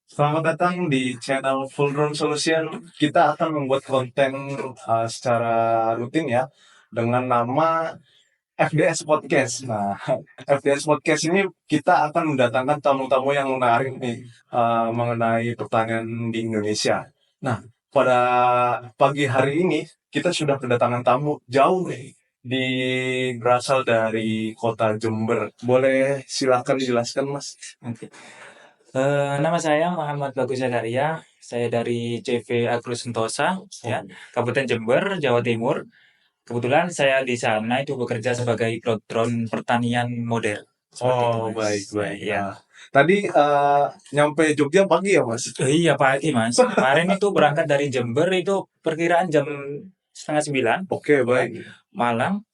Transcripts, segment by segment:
Selamat datang di channel Full Drone Solution. Kita akan membuat konten secara rutin ya dengan nama FDS Podcast. Nah, FDS Podcast ini kita akan mendatangkan tamu-tamu yang menarik nih mengenai pertanian di Indonesia. Nah, pada pagi hari ini kita sudah kedatangan tamu jauh nih berasal dari kota Jember. Boleh silakan dijelaskan, Mas? Oke. Nama saya Muhammad Bagus Zakaria. Saya dari CV Agro Sentosa, ya, Kabupaten Jember, Jawa Timur. Kebetulan saya di sana itu bekerja sebagai pilot drone pertanian model. Seperti itu, Oh, Mas. baik, baik. Iya. Nah, tadi nyampe Jogja pagi ya, Mas? Iya pagi, Mas. Kemarin itu berangkat dari Jember itu perkiraan jam setengah 9 Oke, ya, baik. malam.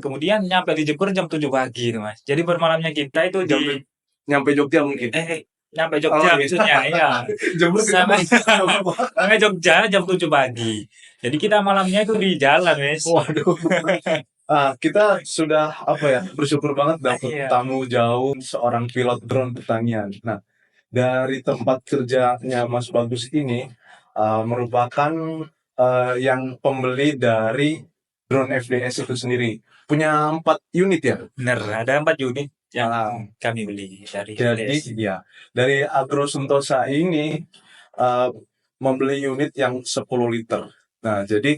Kemudian nyampe di Jember jam 7 pagi itu, Mas. Jadi bermalamnya kita itu di Nyampe, nyampe Jogja mungkin. nyampe Oh, Jogja iya. maksudnya, iya. Jember Sampai kenapa? sampai Jogja jam 7 pagi. Jadi kita malamnya itu di jalan, Wes. Waduh. Kita sudah bersyukur banget dapat Iya. tamu jauh seorang pilot drone pertanian. Nah, dari tempat kerjanya Mas Bagus ini merupakan yang pembeli dari drone FDS itu sendiri. Punya 4 unit ya? Bener, ada 4 unit yang Ah, kami beli dari jadi FDS. ya, dari Agro Sentosa ini uh, membeli unit yang 10 liter. Nah, jadi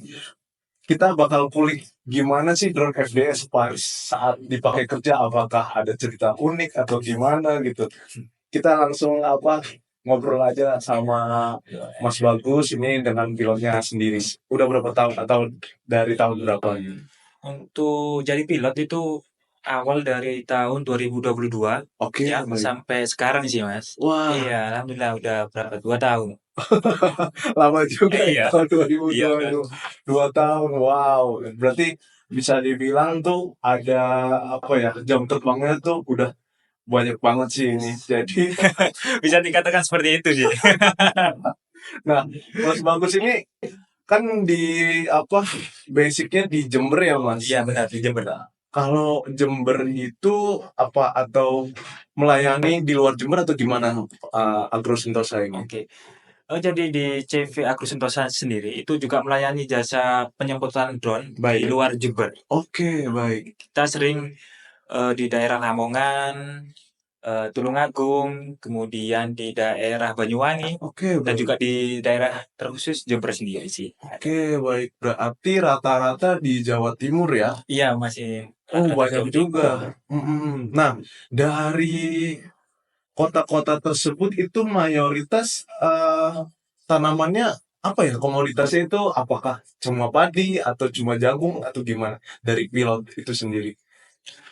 kita bakal kulik gimana sih drone FDS saat dipakai kerja, apakah ada cerita unik atau gimana gitu. Kita langsung ngobrol aja sama Mas Bagus ini dengan pilotnya sendiri. Udah berapa tahun atau dari tahun berapa? Untuk jadi pilot itu awal dari tahun 2022 Oke, ya baik. sampai sekarang sih, Mas. Wah, Iya, alhamdulillah udah berapa? 2 tahun. lama juga ya, Iya, tahun iya udah. 2022. 2 tahun, wow. Berarti bisa dibilang tuh ada jam terbangnya tuh udah banyak banget sih ini. Jadi, Bisa dikatakan seperti itu sih. nah, Mas Bagus ini kan basicnya di Jember ya, Mas? Iya benar, di Jember. Kalau Jember itu atau melayani di luar Jember atau gimana Agro Sentosa ini? Oke. Jadi di CV Agro Sentosa sendiri itu juga melayani jasa penjemputan drone di Baik. luar Jember. Oke, baik. Kita sering di daerah Lamongan, Tulungagung, kemudian di daerah Banyuwangi, Oke, dan baik. juga di daerah terkhusus Jember sendiri sih. Oke, baik. Berarti rata-rata di Jawa Timur ya? Iya masih Oh, rata-rata banyak Jawa Timur. juga. Nah, dari kota-kota tersebut itu mayoritas tanamannya apa ya? Komoditasnya itu apakah cuma padi atau cuma jagung atau gimana? Dari pilot itu sendiri.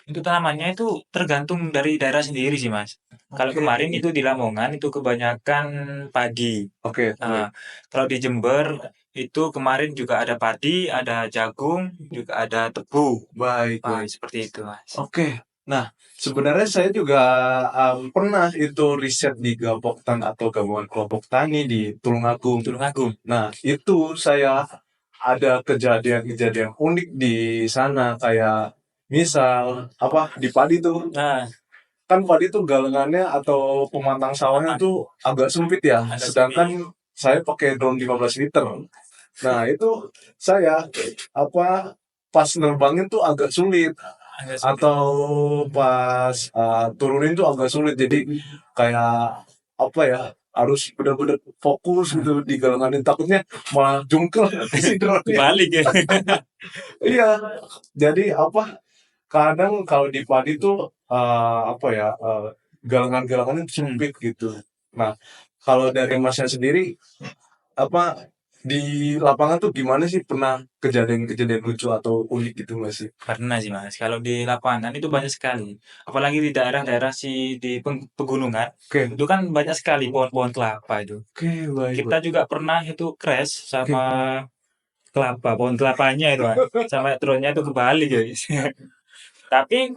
Untuk tanamannya itu tergantung dari daerah sendiri sih, Mas. Kalau Oke. kemarin itu di Lamongan itu kebanyakan padi. Oke, baik. Nah, kalau di Jember itu kemarin juga ada padi, ada jagung, juga ada tebu. Baik, Nah, baik. seperti itu, Mas. Oke. Nah, sebenarnya saya juga pernah itu riset di Gapoktan atau Gabungan Kelompok Tani di Tulungagung. Tulungagung. Nah, itu saya ada kejadian-kejadian unik di sana kayak misal di padi tuh Nah, kan padi tuh galengannya atau pematang sawahnya tuh agak sempit ya, agak sedangkan sulit. saya pakai drone 15 liter. Nah, itu saya pas nerbangin tuh agak sulit Agak sulit. atau pas turunin tuh agak sulit, jadi kayak harus benar-benar fokus gitu di galanganin, takutnya malah jungkel si drone. Kebalik ya. Iya, jadi kadang kalau di padi tuh galangan-galangannya sempit gitu. Nah, kalau dari Masnya sendiri apa di lapangan tuh gimana sih, pernah kejadian-kejadian lucu atau unik gitu nggak sih? Pernah sih, Mas. Kalau di lapangan itu banyak sekali. Apalagi di daerah-daerah di pegunungan, Oke, itu kan banyak sekali pohon-pohon kelapa itu. oke, baik, Kita baik. juga pernah itu crash Oke, sama pohon kelapanya itu, Mas. Sampai drone-nya itu kebalik, guys. Tapi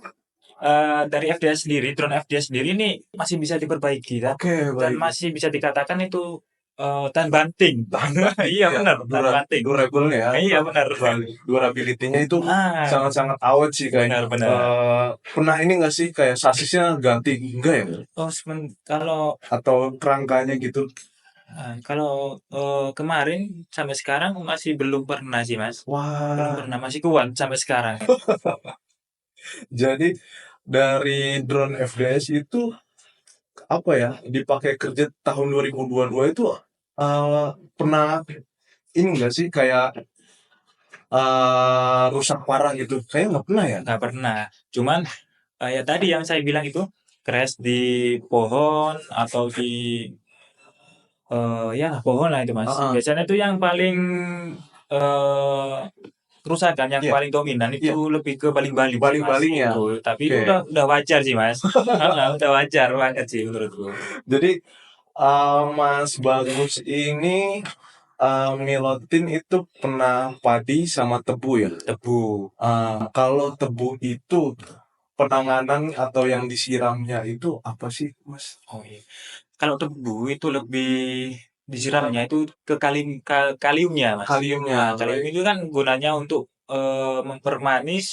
dari FDS sendiri, drone FDS sendiri ini masih bisa diperbaiki oke, dan baik. masih bisa dikatakan itu tahan banting. Tahan banting Iya ya, benar, tahan banting. durable ya. Iya benar. Durability-nya itu Ah, sangat-sangat awet sih kayaknya. benar-benar. Pernah ini nggak sih kayak sasisnya ganti enggak ya? Oh, kalau Atau kerangkanya gitu? kemarin sampai sekarang masih belum pernah sih Mas. Belum Wah, pernah, masih kuat sampai sekarang. jadi dari drone FDS itu apa ya dipakai kerja tahun 2022 itu pernah ini enggak sih kayak rusak parah gitu? Kayaknya nggak pernah ya? Nggak pernah. Cuman ya tadi yang saya bilang itu crash di pohon atau di ya pohon lah itu Mas. Heeh. Biasanya itu yang paling eh kerusakan yang Iya, paling dominan iya. itu lebih ke baling-baling sih Mas. Baling-baling ya. Betul. Tapi itu Oke. udah wajar sih Mas. Heeh, udah wajar banget sih menurutku. Jadi Mas Bagus ini milotin itu pernah padi sama tebu ya. Tebu. Kalau tebu itu penanganan atau yang disiramnya itu apa sih, Mas? Oh iya. Kalau tebu itu lebih disiramnya itu ke kaliumnya, Mas. Kaliumnya, Nah, kalium baik, itu kan gunanya untuk mempermanis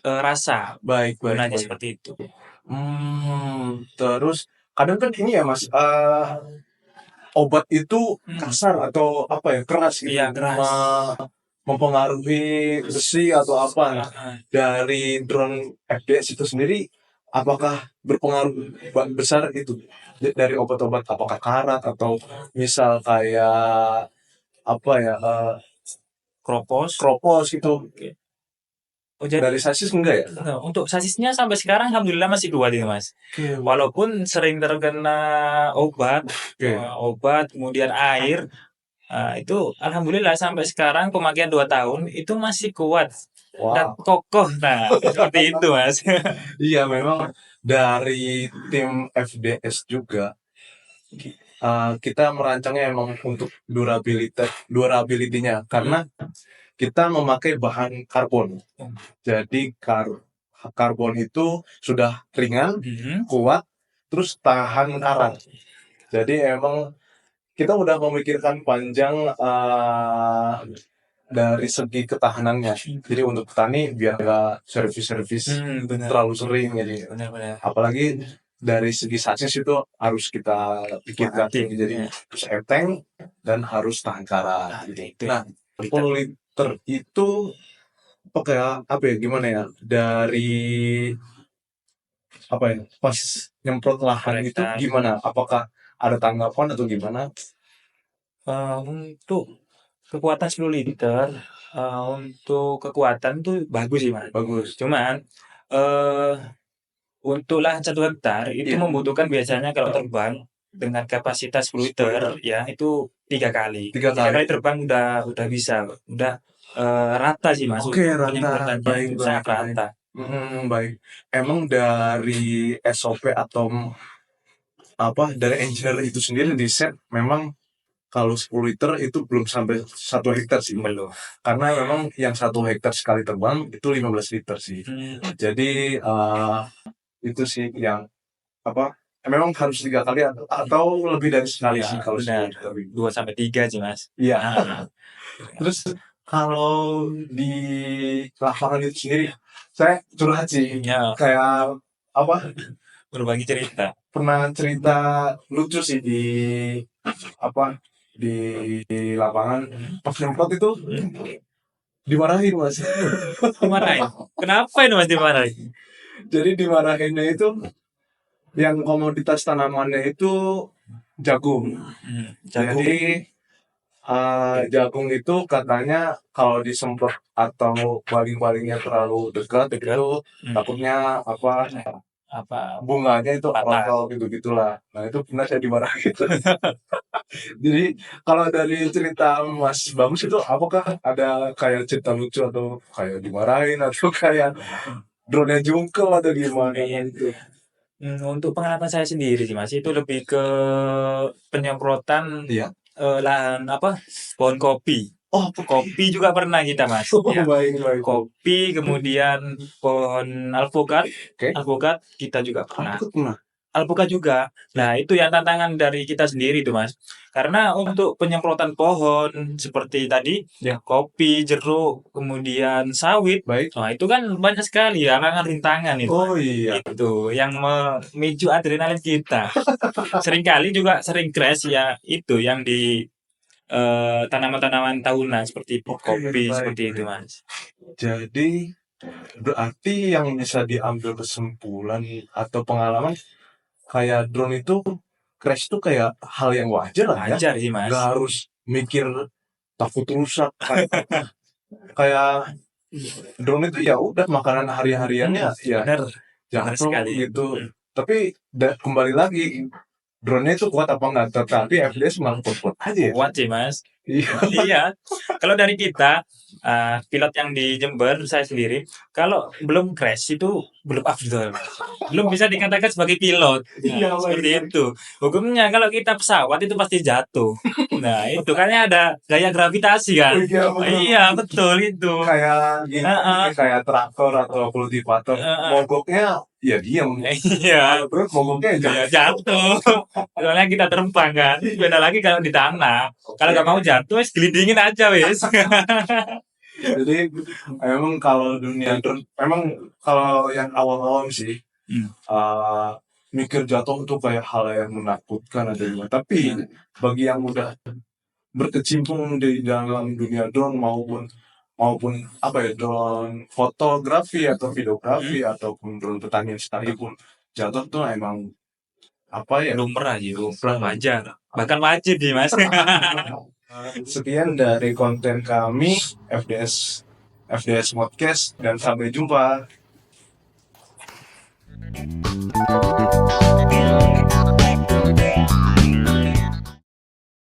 rasa. baik, baik, Gunanya baik. seperti itu. Terus kadang kan ini ya, Mas. Obat itu Hmm, kasar atau apa ya keras gitu, iya keras. mempengaruhi besi atau apa. Nah, Heeh. dari drone FDS itu sendiri, apakah berpengaruh besar itu dari obat-obat, apakah karat atau misal kayak apa ya, Kropos. kropos itu Oke. Oh, jadi dari sasis enggak ya? untuk sasisnya sampai sekarang alhamdulillah masih kuat ini, Mas. Oke, Walaupun sering terkena obat, oke, kemudian air, itu alhamdulillah sampai sekarang pemakaian 2 tahun itu masih kuat dan wow. kokoh. Nah, seperti itu, Mas. Iya memang dari tim FDS juga kita merancangnya emang untuk durability-nya karena kita memakai bahan karbon. Jadi karbon itu sudah ringan, Mhm. kuat, terus tahan karat. Jadi emang kita udah memikirkan panjang dari segi ketahanannya. Jadi untuk petani biar nggak servis-servis Benar. terlalu sering. Jadi Benar-benar. apalagi dari segi sukses itu harus kita pikirkan. Perhatiin, Jadi ya. harus enteng dan harus tahan karat. Nah, Gitu. itu Nah, yang 10 liter itu apa ya gimana ya dari apa ya pas nyemprot lahan itu mereka. gimana? Apakah ada tanggapan atau gimana? Untuk kekuatan 10 liter, untuk kekuatan tuh bagus sih, Mas. Bagus. Cuman, eee, untuk lahan 1 hektar itu Iya, membutuhkan biasanya kalau terbang dengan kapasitas 10 liter ya itu 3 kali. tiga 3 kali. kali terbang udah bisa, udah, rata sih Mas Oke, rata. penyemprotannya Baik, itu baik, sangat baik. rata. Baik. Emang dari SOP atau apa dari engineer itu sendiri di set memang kalau 10 liter itu belum sampai 1 hektar sih. Belum. Karena memang yang 1 hektar sekali terbang itu 15 liter sih. Jadi itu sih yang apa memang harus 3 kali atau lebih dari sekali Iya, sih kalau benar. 10 liter. 2 sampai 3 sih, Mas. Iya. Heeh. Terus kalau di lapangan itu sendiri, saya curhat sih. Ya, Kayak apa? berbagi cerita. Pernah cerita lucu sih di apa? Di lapangan pas nyemprot itu dimarahin mas. Dimarahin? Kenapa ini Mas dimarahin? Jadi dimarahinnya itu yang komoditas tanamannya itu jagung. Jagung. Jadi jagung itu katanya kalau disemprot atau baling-balingnya terlalu dekat Dekat. itu takutnya apa Apa, bunganya itu patah. rontok gitu gitulah. Nah itu pernah saya dimarahin. Jadi kalau dari cerita Mas Bamus itu apakah ada kayak cerita lucu atau kayak dimarahin atau kayak drone jungkel atau gimana Iya. gitu? Untuk pengalaman saya sendiri sih Mas, itu lebih ke penyemprotan, Iya. lahan apa, pohon kopi. Oh, Kopi juga pernah kita Mas, oh, ya. baik baik. Kopi, kemudian pohon alpukat. Oke. Alpukat kita juga Aku pernah. pernah. alpukat juga. Nah, itu yang tantangan dari kita sendiri tuh, Mas. Karena untuk penyemprotan pohon seperti tadi Ya. kopi, jeruk, kemudian sawit, Baik. wah itu kan banyak sekali halangan rintangan itu. Oh iya. Itu yang memicu adrenalin kita. Seringkali juga sering crash ya itu yang di tanaman-tanaman tahunan seperti Oke, kopi baik, seperti itu, baik. Mas. Jadi berarti yang bisa diambil kesimpulan atau pengalaman kayak drone itu crash itu kayak hal yang wajar lah ya. Wajar sih, Mas. Gak harus mikir takut rusak kayak drone itu ya udah makanan hari-hariannya ya Benar, benar jatuh sekali. gitu. Tapi kembali lagi drone-nya itu kuat apa enggak, tapi FDS malah kuat-kuat aja ya. Kuat sih, Mas. Iya. Iya. Kalau dari kita, pilot yang di Jember, saya sendiri, kalau belum crash itu belum afdol. Belum bisa dikatakan sebagai pilot. Iya, Nah, seperti baik. itu. Hukumnya kalau kita pesawat itu pasti jatuh. Nah, itu kan ada gaya gravitasi kan. Iya, betul. Iya, betul itu. Kayak gini, Heeh. kayak traktor atau kultivator, Heeh. mogoknya ya diam. Iya. Terus mogoknya Ya, jatuh. jatuh. Soalnya kita terbang kan. Beda lagi kalau di tanah. Kalau nggak mau jatuh, wes gelindingin aja wes. Jadi emang kalau dunia drone, emang kalau yang awal-awal sih uh, mikir jatuh itu kayak hal yang menakutkan atau gimana. Tapi bagi yang udah berkecimpung di dalam dunia drone maupun apa ya, drone fotografi atau videografi ataupun drone pertanian sekalipun, jatuh tuh emang apa ya, Lumrah aja, wajar. Bahkan wajib nih, Mas. Sekian dari konten kami FDS Podcast dan sampai jumpa.